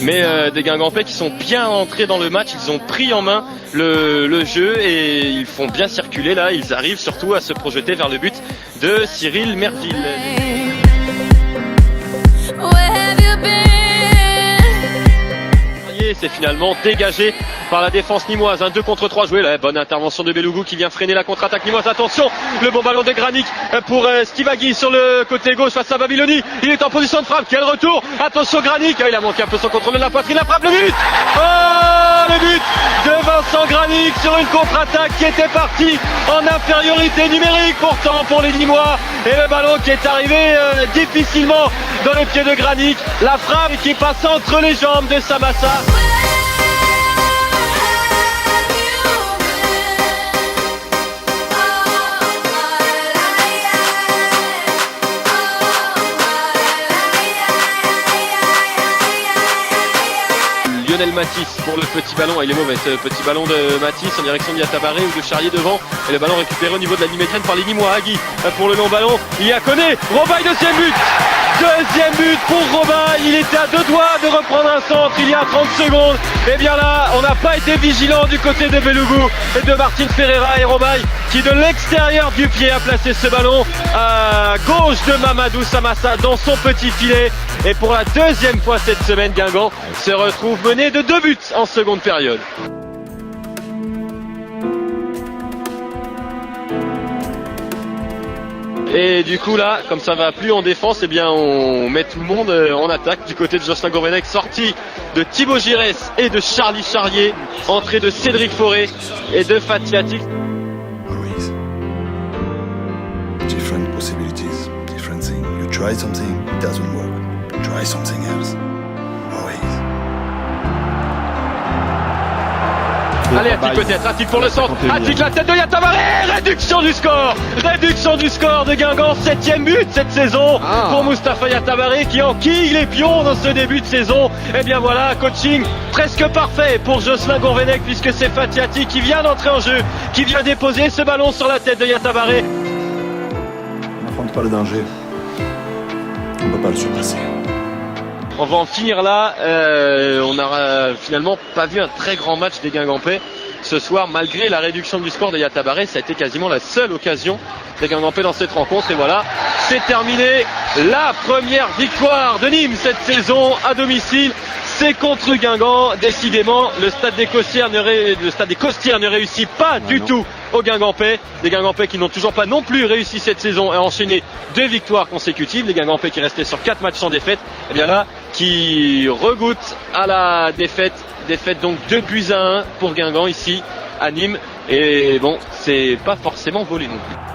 Mais des Guingampais qui sont bien entrés dans le match, ils ont pris en main le jeu et ils font bien circuler là, ils arrivent surtout à se projeter vers le but de Cyril Merville. C'est finalement dégagé par la défense nîmoise. 2 contre 3 joué là. Bonne intervention de Belougou qui vient freiner la contre-attaque nîmoise. Attention, le bon ballon de Granic pour Stivagui sur le côté gauche face à Babiloni. Il est en position de frappe. Quel retour! Attention Granic. Il a manqué un peu son contrôle de la poitrine. La frappe, le but! Oh, le but de Vincent Granic sur une contre-attaque qui était partie en infériorité numérique pourtant pour les Nîmois. Et le ballon qui est arrivé difficilement dans le pied de Granic. La frappe qui passe entre les jambes de Samassa. Lionel Matisse pour le petit ballon, il est mauvais ce petit ballon de Matisse en direction d'Yatabaré ou de Charlier devant, et le ballon récupéré au niveau de la ligne médiane par les Nîmois. Agui pour le long ballon, il y a Koné, Robaille, deuxième but pour Robaille, il était à 2 doigts de reprendre un centre il y a 30 secondes, et bien là on n'a pas été vigilant du côté de Belougou et de Martin Ferreira, et Robaille qui de l'extérieur du pied a placé ce ballon à gauche de Mamadou Samassa dans son petit filet. Et pour la deuxième fois cette semaine, Guingamp se retrouve mené de 2 buts en seconde période. Et du coup là, comme ça va plus en défense, eh bien on met tout le monde en attaque du côté de Jocelyn Gourvenec, sortie de Thibaut Giresse et de Charlie Charrier, entrée de Cédric Fauré et de Fatiati. Different possibilities, different things. You try something, it doesn't work. Try something else. Always. Allez, Attic peut-être, Attic pour le centre, Attic la tête de Yatabaré, réduction du score de Guingamp, 7e but cette saison pour Moustapha Yatabaré qui enquille les pions dans ce début de saison. Et bien voilà, coaching presque parfait pour Jocelyn Gourvenec puisque c'est Fatiati qui vient d'entrer en jeu, qui vient déposer ce ballon sur la tête de Yatabaré. On n'affronte pas le danger, on ne peut pas le surpasser. On va en finir là, on n'a finalement pas vu un très grand match des Guingampais ce soir, malgré la réduction du score de Yatabaré. Ça a été quasiment la seule occasion des Guingampais dans cette rencontre, et voilà, c'est terminé. La première victoire de Nîmes cette saison à domicile, c'est contre Guingamp. Décidément, le stade des Costières ne réussit pas du tout aux Guingampais. Des Guingampais qui n'ont toujours pas non plus réussi cette saison à enchaîner 2 victoires consécutives. Les Guingampais qui restaient sur 4 matchs sans défaite, et bien là, qui regoute à la défaite donc 2-1 pour Guingamp ici à Nîmes. Et bon, c'est pas forcément volé non plus.